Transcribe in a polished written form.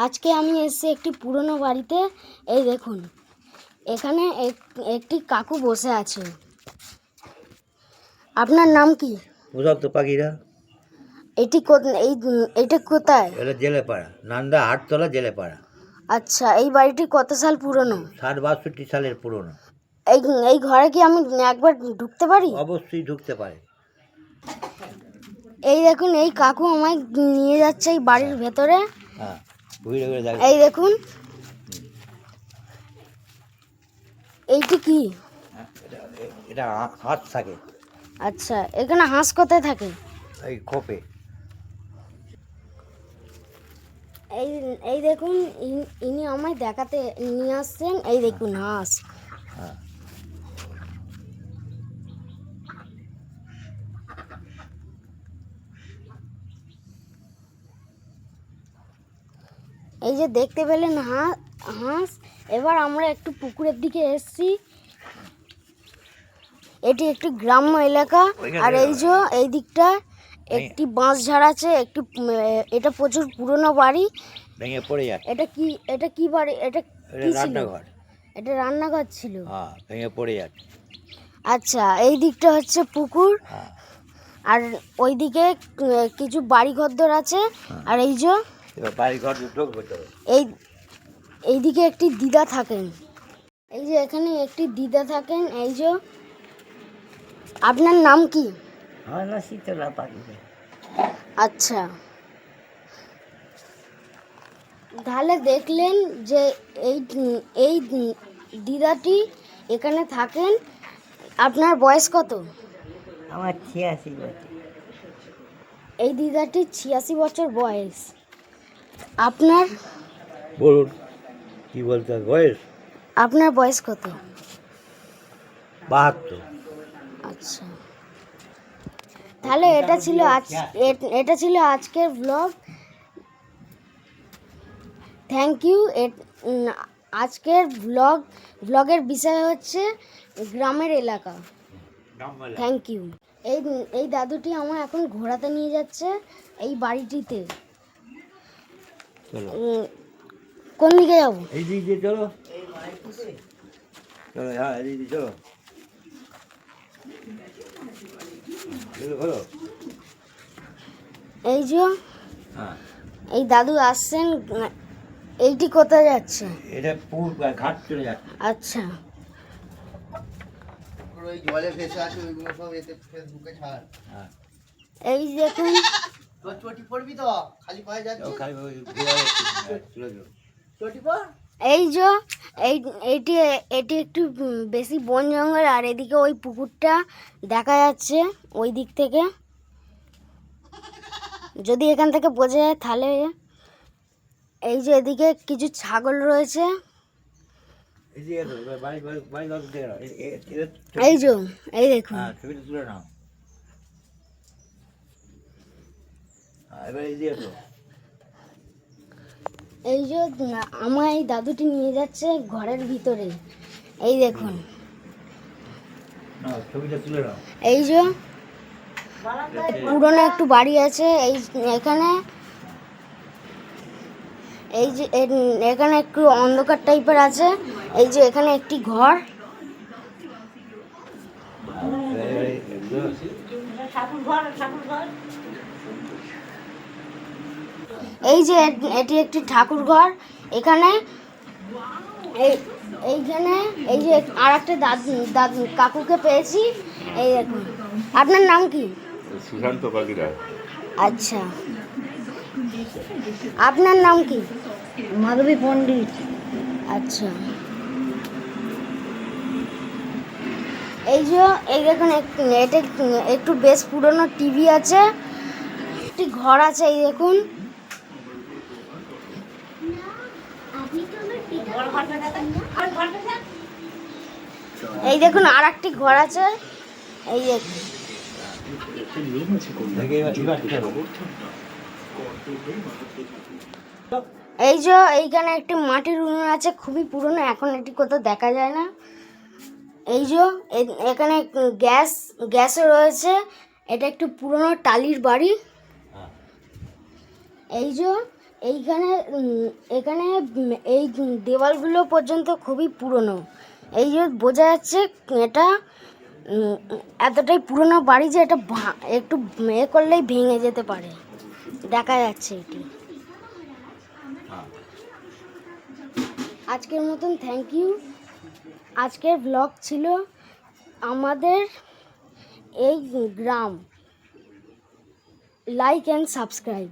আজকে আমি এসেছি একটি পুরনো বাড়িতে। এই দেখুন, এখানে একটি কাকু বসে আছে। আপনার নাম কি? প্রশান্ত পাখিরা। এইটা কোথায়? এটা জেলেপাড়া, নান্দা হাটতলা জেলেপাড়া। আচ্ছা, এই বাড়িটি কত সাল পুরনো? 60-62 সালের পুরনো। এই ঘরে কি আমি একবার ঢুকতে পারি? অবশ্যই ঢুকতে পারে। এই দেখুন, এই কাকু আমায় নিয়ে যাচ্ছে এই বাড়ির ভেতরে। হ্যাঁ, ঘুরে ঘুরে যাবে। এই দেখুন, এইটি কি? এটা হাঁস থাকে। আচ্ছা, এখানে হাঁস কোথায় থাকে? এই খোপে। এই দেখুন, ইনি আমায় দেখাতে নিয়ে আসছেন। এই দেখুন হাঁস। হ্যাঁ, এই যে দেখতে পেলেন হাঁস। এবার আমরা একটু পুকুরের দিকে এসেছি। এটি একটি গ্রাম্য এলাকা। আর এই দিকটা একটি বাঁশঝাড় আছে। এটা প্রচুর পুরনো বাড়ি। ভেঙে পড়ে যাচ্ছে। এটা কি বাড়ি? এটা কি ছিল? রান্নাঘর। এটা রান্নাঘর ছিল। হ্যাঁ, ভেঙে পড়ে যাচ্ছে। আচ্ছা, এই দিকটা হচ্ছে পুকুর। হ্যাঁ, আর ওইদিকে কিছু বাড়ি ঘরদোর আছে। আর এই যে এবার বাড়ি ঘর ঢুকবে তো। এইদিকে একটি দিদা থাকেন। এই যে এখানে একটি দিদা থাকেন। এই যে, আপনার নাম কি? আমার না শীতলা পাখি। আচ্ছা, তাহলে দেখলেন যে এই দিদাটি এখানে থাকেন। আপনার বয়স কত? আমার 86 বছর। এই দিদাটির 86 বছর বয়স। আপনার বলুন, কি বলতে বয়স? আপনার বয়স কত? 72। আচ্ছা, তাহলে এটা ছিল আজকের ব্লগ। Thank you. আজকের ব্লগের বিষয় হচ্ছে গ্রামের এলাকা। Thank you. এই দাদুটি আমার এখন ঘোরাতে নিয়ে যাচ্ছে এই বাড়িটিতে। কোন দিকে যাবো? এই দিক দিয়ে চলো। চলো, হ্যাঁ, এই দিক দিয়ে চলো। বলো। এই যে হ্যাঁ, এই দাদু আসছেন। এইটি কোথায় যাচ্ছে? এটা ঘাট চলে যাচ্ছে। আচ্ছা, জলে ভেসে আছে, ওইগুলো সব এতে ফেসবুকে ছাড়। হ্যাঁ, এই দেখুন, তোর চটি পড়বি তো, খালি পায়ে যাচ্ছিস। চটি পর। এই যে এটি একটু বেশি বন জঙ্গল। আর এদিকে ওই পুকুরটা দেখা যাচ্ছে ওই দিক থেকে। যদি এখান থেকে বোঝা যায় তাহলে। এই যে এদিকে কিছু ছাগল রয়েছে। এই যে এই দেখুন, ছবিটা তুলে নাও। এবার এই দিয়ে তো। এই যে আমার এই দাদুটি নিয়ে যাচ্ছে ঘরের ভিতরে। এই দেখুন, ছবিটা তুলে নাও। এই যে পুরনো একটু বাড়ি আছে এখানে। এই যে এখানে একটু অন্ধকার টাইপের আছে। এই যে এখানে একটি ঘর। এই যে এটি একটি ঠাকুর ঘর। এখানে এইখানে এই যে আর একটা দাদু কাকুকে পেয়েছি। এই দেখুন, আপনার নাম কি? সুশান্ত পাখিরা। আচ্ছা, আপনার নাম কি? মাধবী পণ্ডিত। আচ্ছা, এই যে এই দেখুন, এটা একটু বেশ পুরনো টিভি আছে। একটি ঘর আছে। এই দেখুন, এই দেখুন আর একটি ঘর আছে। এই দেখুন, এই যে এইখানে একটি মাটির উনুন আছে, খুবই পুরনো। এখন এটি কোথাও দেখা যায় না। এই যে এখানে গ্যাসও রয়েছে। এটা একটু পুরনো টালির বাড়ি। এই যে এখানে এই দেওয়ালগুলো পর্যন্ত খুবই পুরনো। এই যে বোঝা যাচ্ছে এটা এতটাই পুরনো বাড়ি যে এটা একটু করলেই ভেঙে যেতে পারে, দেখা যাচ্ছে এটি। আজকের মতন থ্যাংক ইউ। আজকের ব্লগ ছিল আমাদের এই গ্রাম। Like and subscribe.